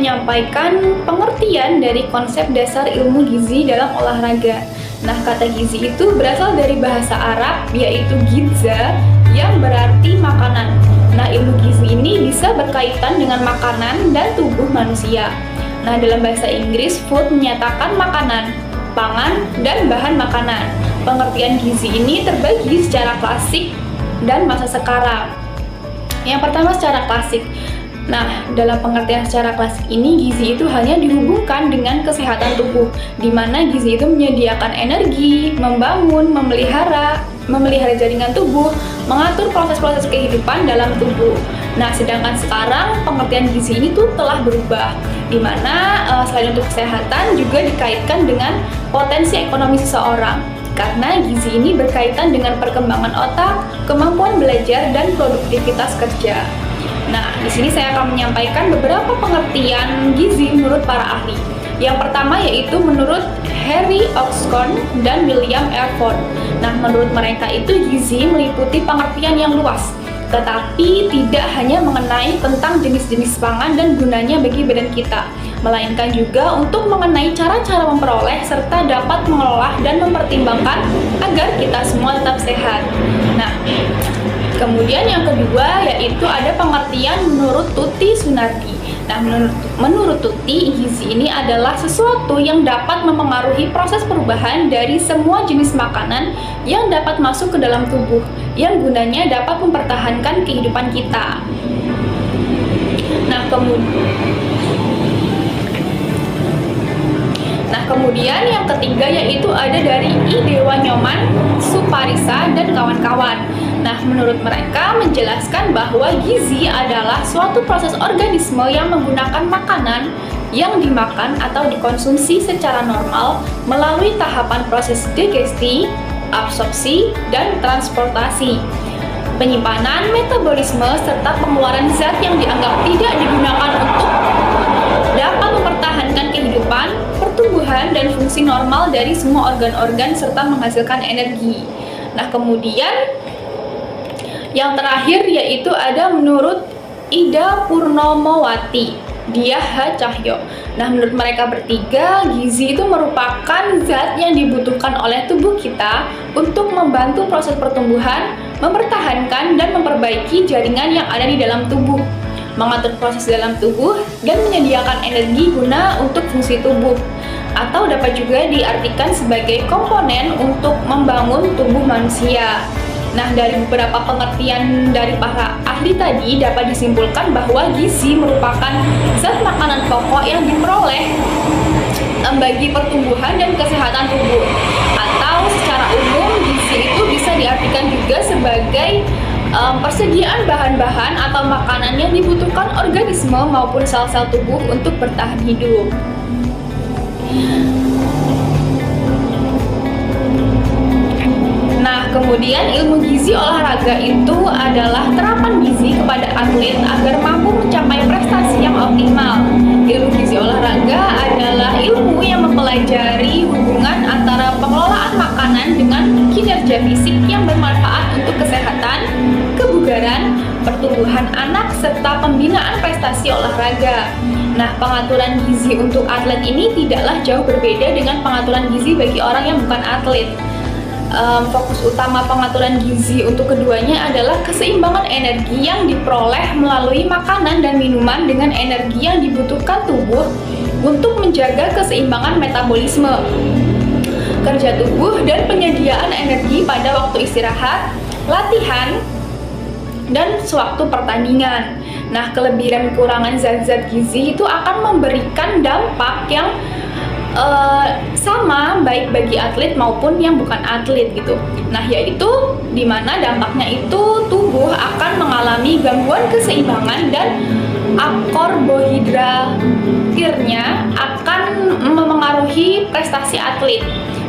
menyampaikan pengertian dari konsep dasar ilmu gizi dalam olahraga. Nah, kata gizi itu berasal dari bahasa Arab yaitu gidza yang berarti makanan. Nah, ilmu gizi ini bisa berkaitan dengan makanan dan tubuh manusia. Nah, dalam bahasa Inggris, food menyatakan makanan, pangan, dan bahan makanan. Pengertian gizi ini terbagi secara klasik dan masa sekarang. Yang pertama secara klasik. Nah, dalam pengertian secara klasik ini, gizi itu hanya dihubungkan dengan kesehatan tubuh, di mana gizi itu menyediakan energi, membangun, memelihara jaringan tubuh, mengatur proses-proses kehidupan dalam tubuh. Nah, sedangkan sekarang pengertian gizi ini tuh telah berubah, di mana selain untuk kesehatan juga dikaitkan dengan potensi ekonomi seseorang. Karena gizi ini berkaitan dengan perkembangan otak, kemampuan belajar, dan produktivitas kerja. Nah, di sini saya akan menyampaikan beberapa pengertian gizi menurut para ahli. Yang pertama yaitu menurut Harry Oxcorn dan William Erford. Nah, menurut mereka itu gizi meliputi pengertian yang luas, tetapi tidak hanya mengenai tentang jenis-jenis pangan dan gunanya bagi badan kita, melainkan juga untuk mengenai cara-cara memperoleh serta dapat mengelola dan mempertimbangkan agar kita semua tetap sehat. Nah, kemudian yang kedua yaitu ada pengertian menurut Tuti Sunardi. Nah, menurut Tuti, gizi ini adalah sesuatu yang dapat memengaruhi proses perubahan dari semua jenis makanan yang dapat masuk ke dalam tubuh, yang gunanya dapat mempertahankan kehidupan kita. Nah, kemudian yang ketiga yaitu ada dari I. Dewa Nyoman, Suparisa, dan kawan-kawan. Nah, menurut mereka menjelaskan bahwa gizi adalah suatu proses organisme yang menggunakan makanan yang dimakan atau dikonsumsi secara normal melalui tahapan proses digesti, absorpsi, dan transportasi, penyimpanan, metabolisme, serta pengeluaran zat yang dianggap tidak digunakan untuk dapat mempertahankan kehidupan, pertumbuhan, dan fungsi normal dari semua organ-organ serta menghasilkan energi. Nah, kemudian yang terakhir yaitu ada menurut Ida Purnomowati, Diah H. Cahyo. Nah, menurut mereka bertiga, gizi itu merupakan zat yang dibutuhkan oleh tubuh kita untuk membantu proses pertumbuhan, mempertahankan dan memperbaiki jaringan yang ada di dalam tubuh, mengatur proses dalam tubuh, dan menyediakan energi guna untuk fungsi tubuh, atau dapat juga diartikan sebagai komponen untuk membangun tubuh manusia. Nah, dari beberapa pengertian dari para ahli tadi dapat disimpulkan bahwa gizi merupakan zat makanan pokok yang diperoleh bagi pertumbuhan dan kesehatan tubuh. Atau secara umum, gizi itu bisa diartikan juga sebagai persediaan bahan-bahan atau makanan yang dibutuhkan organisme maupun sel-sel tubuh untuk bertahan hidup. Nah, kemudian ilmu gizi olahraga itu adalah terapan gizi kepada atlet agar mampu mencapai prestasi yang optimal. Ilmu gizi olahraga adalah ilmu yang mempelajari hubungan antara pengelolaan makanan dengan kinerja fisik yang bermanfaat untuk kesehatan, kebugaran, pertumbuhan anak, serta pembinaan prestasi olahraga. Nah, pengaturan gizi untuk atlet ini tidaklah jauh berbeda dengan pengaturan gizi bagi orang yang bukan atlet. Fokus utama pengaturan gizi untuk keduanya adalah keseimbangan energi yang diperoleh melalui makanan dan minuman dengan energi yang dibutuhkan tubuh untuk menjaga keseimbangan metabolisme, kerja tubuh, dan penyediaan energi pada waktu istirahat, latihan, dan sewaktu pertandingan. Nah, kelebihan kekurangan zat-zat gizi itu akan memberikan dampak yang sama baik bagi atlet maupun yang bukan atlet gitu. Nah, yaitu di mana dampaknya itu tubuh akan mengalami gangguan keseimbangan dan karbohidratnya akan memengaruhi prestasi atlet.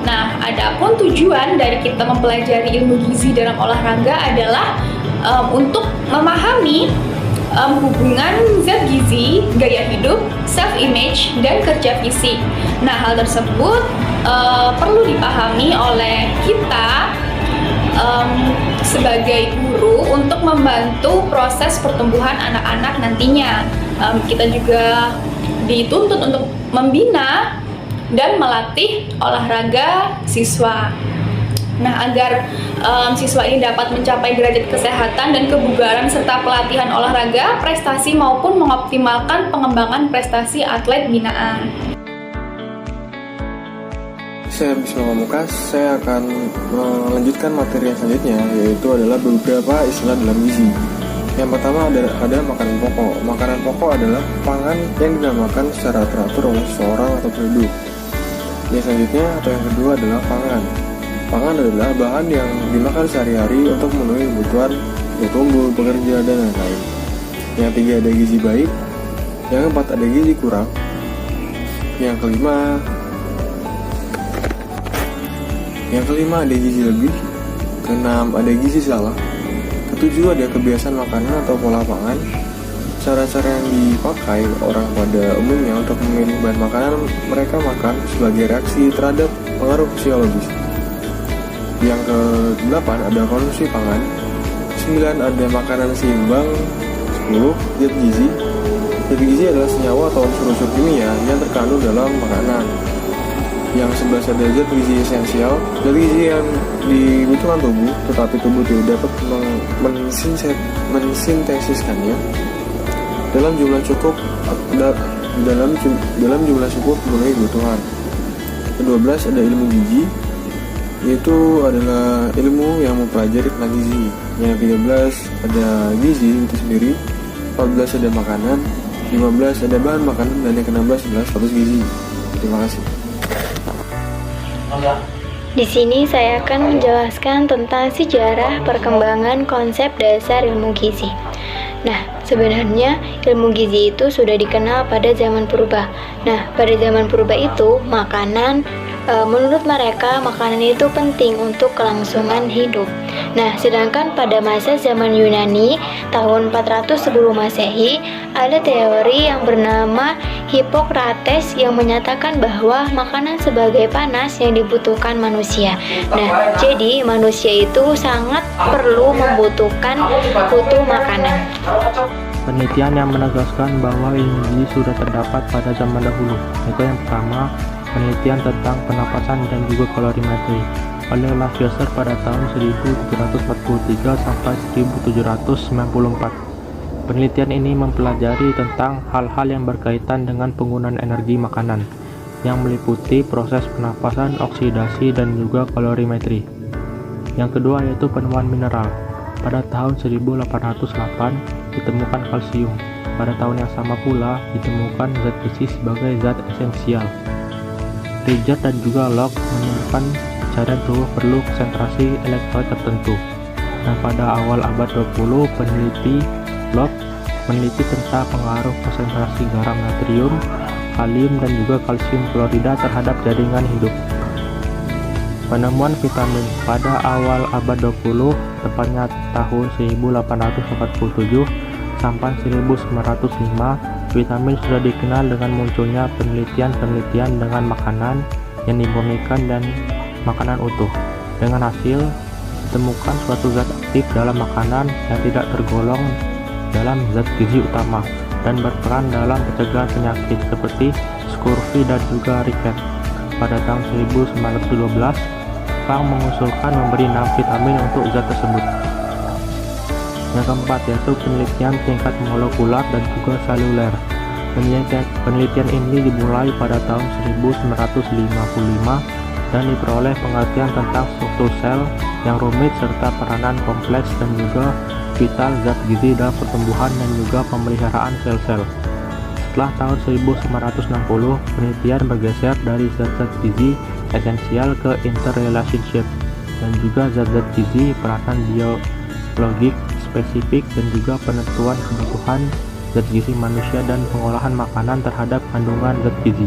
Nah, adapun tujuan dari kita mempelajari ilmu gizi dalam olahraga adalah untuk memahami hubungan zat gizi, gaya hidup, self-image, dan kerja fisik. Nah, hal tersebut perlu dipahami oleh kita sebagai guru untuk membantu proses pertumbuhan anak-anak nantinya. Kita juga dituntut untuk membina dan melatih olahraga siswa. Nah, agar siswa ini dapat mencapai derajat kesehatan dan kebugaran serta pelatihan olahraga, prestasi maupun mengoptimalkan pengembangan prestasi atlet binaan. Saya Bisma Pamungkas, saya akan melanjutkan materi yang selanjutnya, yaitu adalah beberapa istilah dalam gizi. Yang pertama ada makanan pokok. Makanan pokok adalah pangan yang dinamakan secara teratur oleh seseorang atau penduduk. Yang selanjutnya atau yang kedua adalah pangan. Pangan adalah bahan yang dimakan sehari-hari untuk memenuhi kebutuhan tumbuh, bekerja, dan lain-lain. Yang ketiga ada gizi baik. Yang keempat ada gizi kurang. Yang kelima ada gizi lebih. Keenam ada gizi salah. Ketujuh ada kebiasaan makanan atau pola pangan. Cara-cara yang dipakai orang pada umumnya untuk memilih bahan makanan mereka makan sebagai reaksi terhadap pengaruh fisiologis. Yang ke-8 ada konsumsi pangan. 9 ada makanan seimbang. 10 zat gizi. Zat gizi adalah senyawa atau unsur-unsur kimia yang terkandung dalam makanan. Yang 11 ada zat gizi esensial. Zat gizi yang dibutuhkan tubuh tetapi tubuh tidak dapat mensintesiskannya dalam jumlah cukup memenuhi kebutuhan. Ke-12 ada ilmu gizi, yaitu adalah ilmu yang mempelajari tentang gizi. Yang ke-13 ada gizi itu sendiri. 14 ada makanan. 15 ada bahan makanan. Dan yang ke-16 adalah status gizi. Terima kasih. Di sini saya akan menjelaskan tentang sejarah perkembangan konsep dasar ilmu gizi. Nah, sebenarnya ilmu gizi itu sudah dikenal pada zaman purba. Nah, pada zaman purba itu menurut mereka makanan itu penting untuk kelangsungan hidup. Nah, sedangkan pada masa zaman Yunani tahun 400 sebelum Masehi ada teori yang bernama Hippocrates yang menyatakan bahwa makanan sebagai panas yang dibutuhkan manusia. Nah, jadi manusia itu sangat perlu membutuhkan makanan. Penelitian yang menegaskan bahwa ilmu gizi sudah terdapat pada zaman dahulu, yaitu yang pertama, penelitian tentang pernapasan dan juga kalorimetri oleh Lavoisier pada tahun 1743 sampai 1794. Penelitian ini mempelajari tentang hal-hal yang berkaitan dengan penggunaan energi makanan, yang meliputi proses pernapasan, oksidasi, dan juga kalorimetri. Yang kedua yaitu penemuan mineral. Pada tahun 1808 ditemukan kalsium. Pada tahun yang sama pula ditemukan zat besi sebagai zat esensial. Richter dan juga Locke menemukan cairan tubuh perlu konsentrasi elektrolit tertentu. Dan pada awal abad 20 peneliti Locke meneliti tentang pengaruh konsentrasi garam natrium, kalium, dan juga kalsium klorida terhadap jaringan hidup. Penemuan vitamin pada awal abad 20, tepatnya tahun 1847 sampai 1905, vitamin sudah dikenal dengan munculnya penelitian-penelitian dengan makanan yang dimurnikan dan makanan utuh. Dengan hasil, ditemukan suatu zat aktif dalam makanan yang tidak tergolong dalam zat gizi utama dan berperan dalam pencegahan penyakit seperti scurvy dan juga riket. Pada tahun 1912, Pang mengusulkan memberi 6 vitamin untuk zat tersebut. Yang keempat yaitu penelitian tingkat molekular dan juga seluler. Penelitian ini dimulai pada tahun 1955 dan diperoleh pengertian tentang struktur sel yang rumit serta peranan kompleks dan juga vital zat gizi dalam pertumbuhan dan juga pemeliharaan sel-sel. Setelah tahun 1960, penelitian bergeser dari zat-zat gizi esensial ke interrelationship dan juga zat-zat gizi peranan biologik spesifik dan juga penentuan kebutuhan zat gizi manusia dan pengolahan makanan terhadap kandungan zat gizi.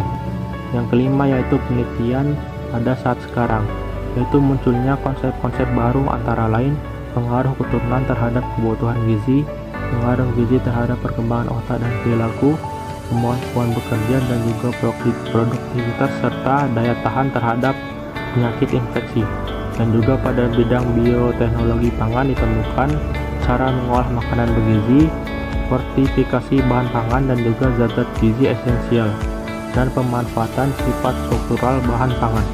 Yang kelima yaitu penelitian pada saat sekarang, yaitu munculnya konsep-konsep baru antara lain pengaruh keturunan terhadap kebutuhan gizi, pengaruh gizi terhadap perkembangan otak dan perilaku, kemampuan bekerja dan juga produktivitas serta daya tahan terhadap penyakit infeksi. Dan juga pada bidang bioteknologi pangan ditemukan cara mengolah makanan bergizi, fortifikasi bahan pangan dan juga zat-zat gizi esensial, dan pemanfaatan sifat struktural bahan pangan.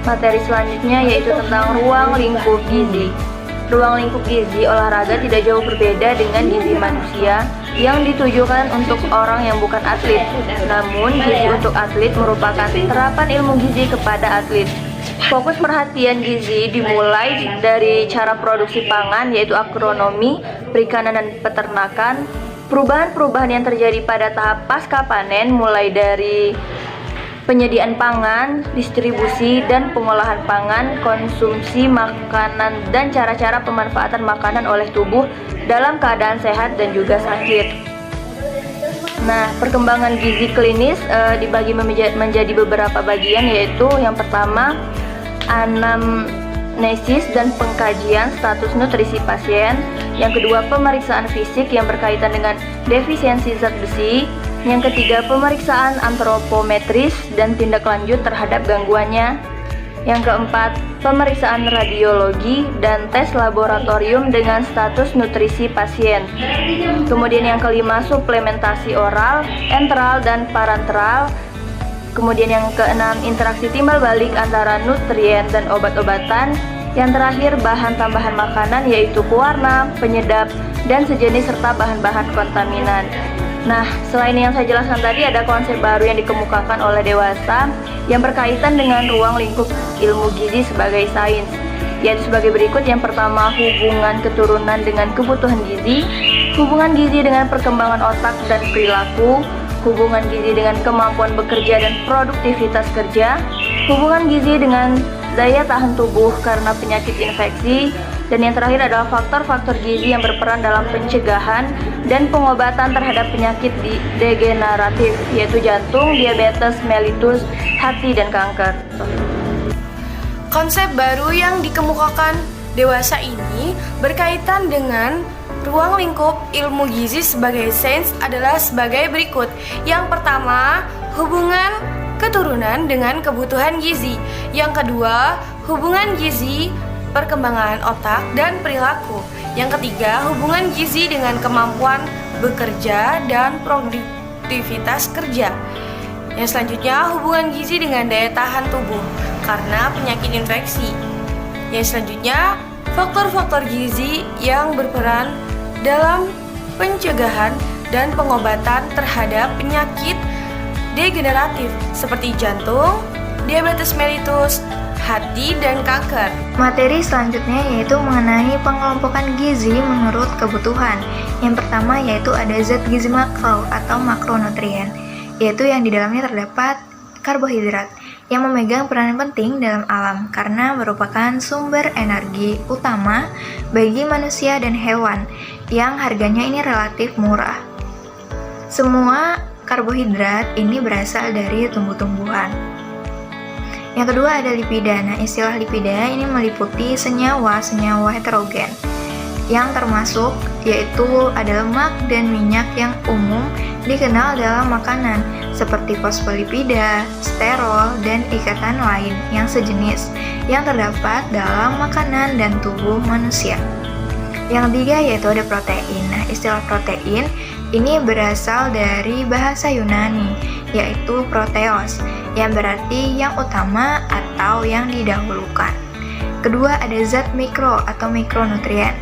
Materi selanjutnya yaitu tentang ruang lingkup gizi. Ruang lingkup gizi olahraga tidak jauh berbeda dengan gizi manusia yang ditujukan untuk orang yang bukan atlet. Namun, gizi untuk atlet merupakan terapan ilmu gizi kepada atlet. Fokus perhatian gizi dimulai dari cara produksi pangan, yaitu agronomi, perikanan dan peternakan, perubahan-perubahan yang terjadi pada tahap pasca panen, mulai dari penyediaan pangan, distribusi dan pengolahan pangan, konsumsi makanan, dan cara-cara pemanfaatan makanan oleh tubuh dalam keadaan sehat dan juga sakit. Nah, perkembangan gizi klinis dibagi menjadi beberapa bagian, yaitu yang pertama, anamnesis dan pengkajian status nutrisi pasien. Yang kedua, pemeriksaan fisik yang berkaitan dengan defisiensi zat besi. Yang ketiga, pemeriksaan antropometris dan tindak lanjut terhadap gangguannya. Yang keempat, pemeriksaan radiologi dan tes laboratorium dengan status nutrisi pasien. Kemudian yang kelima, suplementasi oral, enteral dan parenteral. Kemudian yang keenam, interaksi timbal balik antara nutrien dan obat-obatan. Yang terakhir, bahan tambahan makanan yaitu pewarna, penyedap, dan sejenis serta bahan-bahan kontaminan. Nah, selain yang saya jelaskan tadi, ada konsep baru yang dikemukakan oleh dewasa yang berkaitan dengan ruang lingkup ilmu gizi sebagai sains, yaitu sebagai berikut. Yang pertama, hubungan keturunan dengan kebutuhan gizi, hubungan gizi dengan perkembangan otak dan perilaku, hubungan gizi dengan kemampuan bekerja dan produktivitas kerja, hubungan gizi dengan daya tahan tubuh karena penyakit infeksi, dan yang terakhir adalah faktor-faktor gizi yang berperan dalam pencegahan dan pengobatan terhadap penyakit degeneratif, yaitu jantung, diabetes mellitus, hati, dan kanker. Konsep baru yang dikemukakan dewasa ini berkaitan dengan ruang lingkup ilmu gizi sebagai sains adalah sebagai berikut. Yang pertama, hubungan keturunan dengan kebutuhan gizi. Yang kedua, hubungan gizi, perkembangan otak dan perilaku. Yang ketiga, hubungan gizi dengan kemampuan bekerja dan produktivitas kerja. Yang selanjutnya, hubungan gizi dengan daya tahan tubuh karena penyakit infeksi. Yang selanjutnya, faktor-faktor gizi yang berperan dalam pencegahan dan pengobatan terhadap penyakit degeneratif seperti jantung, diabetes mellitus, hati, dan kanker. Materi selanjutnya yaitu mengenai pengelompokan gizi menurut kebutuhan. Yang pertama yaitu ada zat gizi makro atau makronutrien, yaitu yang di dalamnya terdapat karbohidrat yang memegang peranan penting dalam alam karena merupakan sumber energi utama bagi manusia dan hewan yang harganya ini relatif murah. Semua karbohidrat ini berasal dari tumbuh-tumbuhan. Yang kedua ada lipida. Nah, istilah lipida ini meliputi senyawa-senyawa heterogen yang termasuk yaitu ada lemak dan minyak yang umum dikenal dalam makanan seperti fosfolipida, sterol, dan ikatan lain yang sejenis yang terdapat dalam makanan dan tubuh manusia. Yang ketiga yaitu ada protein. Nah, istilah protein ini berasal dari bahasa Yunani yaitu proteos yang berarti yang utama atau yang didahulukan. Kedua ada zat mikro atau mikronutrien.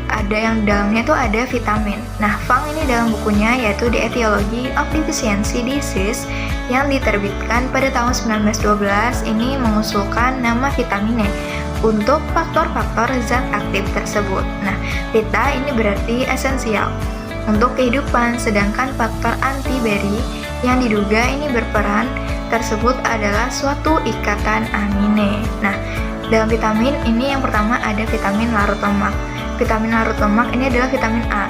Ada yang dalamnya itu ada vitamin. Nah, Fang ini dalam bukunya yaitu The Etiology of Deficiency Disease yang diterbitkan pada tahun 1912 ini mengusulkan nama vitamine untuk faktor-faktor zat aktif tersebut. Nah, vita ini berarti esensial untuk kehidupan, sedangkan faktor antiberi yang diduga ini berperan tersebut adalah suatu ikatan amine. Nah, dalam vitamin ini yang pertama ada vitamin larut lemak. Vitamin larut lemak ini adalah vitamin A.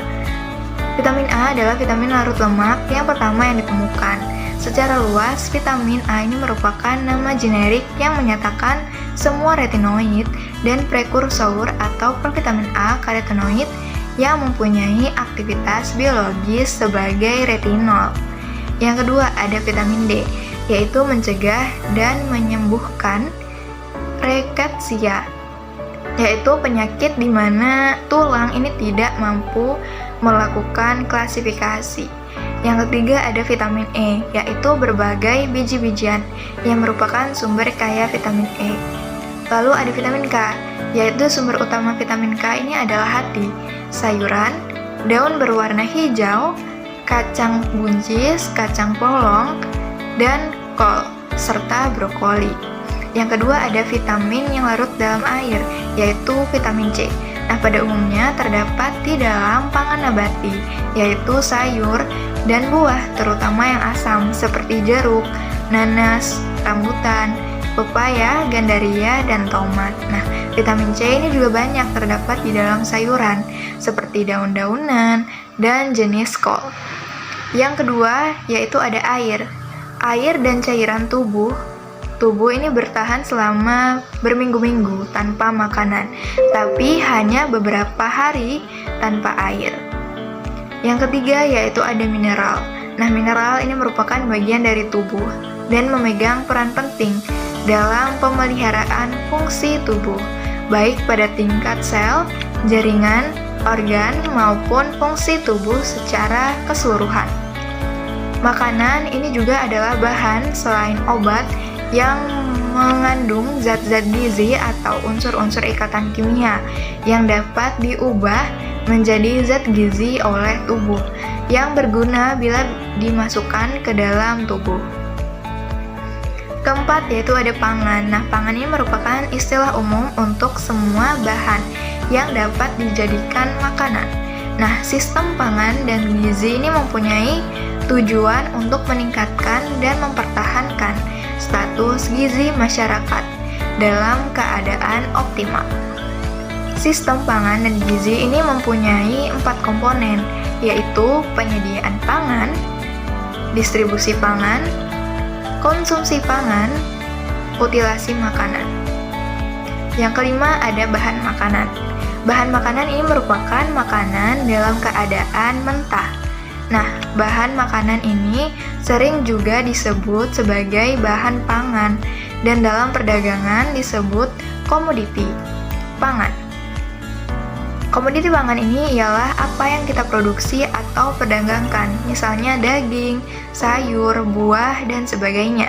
Vitamin A adalah vitamin larut lemak yang pertama yang ditemukan. Secara luas, vitamin A ini merupakan nama generik yang menyatakan semua retinoid dan prekursor atau provitamin A karotenoid yang mempunyai aktivitas biologis sebagai retinol. Yang kedua ada vitamin D, yaitu mencegah dan menyembuhkan rekatsia, yaitu penyakit di mana tulang ini tidak mampu melakukan klasifikasi. Yang ketiga ada vitamin E, yaitu berbagai biji-bijian yang merupakan sumber kaya vitamin E. Lalu ada vitamin K, yaitu sumber utama vitamin K ini adalah hati, sayuran, daun berwarna hijau, kacang buncis, kacang polong, dan kol, serta brokoli. Yang kedua ada vitamin yang larut dalam air, yaitu vitamin C. Nah, pada umumnya terdapat di dalam pangan nabati, yaitu sayur dan buah, terutama yang asam, seperti jeruk, nanas, rambutan, pepaya, gandaria, dan tomat. Nah, vitamin C ini juga banyak terdapat di dalam sayuran, seperti daun-daunan dan jenis kol. Yang kedua, yaitu ada air. Air dan cairan tubuh ini bertahan selama berminggu-minggu tanpa makanan, tapi hanya beberapa hari tanpa air. Yang ketiga yaitu ada mineral. Nah, mineral ini merupakan bagian dari tubuh dan memegang peran penting dalam pemeliharaan fungsi tubuh, baik pada tingkat sel, jaringan, organ, maupun fungsi tubuh secara keseluruhan. Makanan ini juga adalah bahan selain obat yang mengandung zat-zat gizi atau unsur-unsur ikatan kimia yang dapat diubah menjadi zat gizi oleh tubuh yang berguna bila dimasukkan ke dalam tubuh. Keempat yaitu ada pangan. Nah, pangan ini merupakan istilah umum untuk semua bahan yang dapat dijadikan makanan. Nah, sistem pangan dan gizi ini mempunyai tujuan untuk meningkatkan dan mempertahankan status gizi masyarakat dalam keadaan optimal. Sistem pangan dan gizi ini mempunyai 4 komponen, yaitu penyediaan pangan, distribusi pangan, konsumsi pangan, mutilasi makanan. Yang kelima ada bahan makanan. Bahan makanan ini merupakan makanan dalam keadaan mentah. Nah, bahan makanan ini sering juga disebut sebagai bahan pangan dan dalam perdagangan disebut komoditi pangan. Komoditi pangan ini ialah apa yang kita produksi atau perdagangkan, misalnya daging, sayur, buah, dan sebagainya.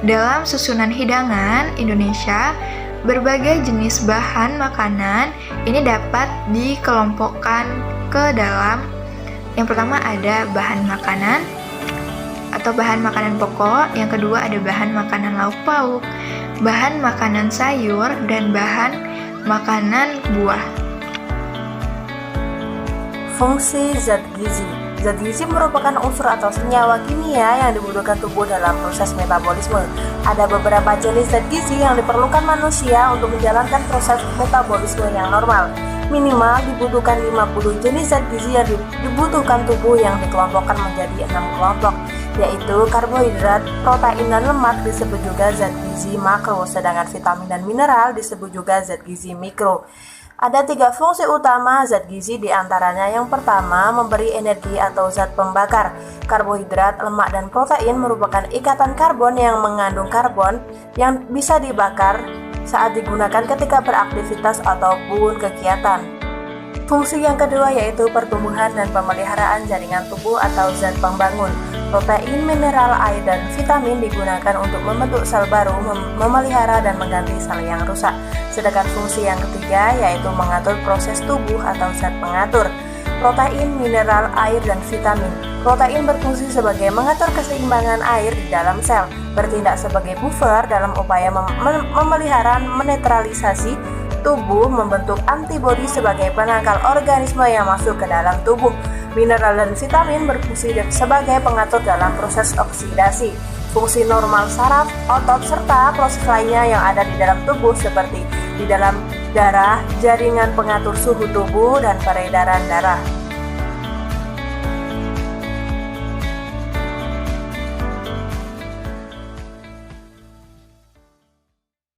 Dalam susunan hidangan Indonesia, berbagai jenis bahan makanan ini dapat dikelompokkan ke dalam. Yang pertama ada bahan makanan atau bahan makanan pokok, yang kedua ada bahan makanan lauk pauk, bahan makanan sayur, dan bahan makanan buah. Fungsi zat gizi. Zat gizi merupakan unsur atau senyawa kimia yang dibutuhkan tubuh dalam proses metabolisme. Ada beberapa jenis zat gizi yang diperlukan manusia untuk menjalankan proses metabolisme yang normal. Minimal dibutuhkan 50 jenis zat gizi yang dibutuhkan tubuh yang dikelompokkan menjadi 6 kelompok, yaitu karbohidrat, protein, dan lemak disebut juga zat gizi makro, sedangkan vitamin dan mineral disebut juga zat gizi mikro. Ada 3 fungsi utama zat gizi, diantaranya yang pertama memberi energi atau zat pembakar. Karbohidrat, lemak, dan protein merupakan ikatan karbon yang mengandung karbon yang bisa dibakar saat digunakan ketika beraktivitas ataupun kegiatan. Fungsi yang kedua yaitu pertumbuhan dan pemeliharaan jaringan tubuh atau zat pembangun. Protein, mineral, air, dan vitamin digunakan untuk membentuk sel baru, memelihara dan mengganti sel yang rusak. Sedangkan fungsi yang ketiga yaitu mengatur proses tubuh atau zat pengatur. Protein, mineral, air, dan vitamin. Protein berfungsi sebagai mengatur keseimbangan air di dalam sel, bertindak sebagai buffer dalam upaya memelihara menetralisasi tubuh, membentuk antibodi sebagai penangkal organisme yang masuk ke dalam tubuh. Mineral dan vitamin berfungsi sebagai pengatur dalam proses oksidasi, fungsi normal saraf, otot, serta proses lainnya yang ada di dalam tubuh seperti di dalam darah, jaringan pengatur suhu tubuh, dan peredaran darah.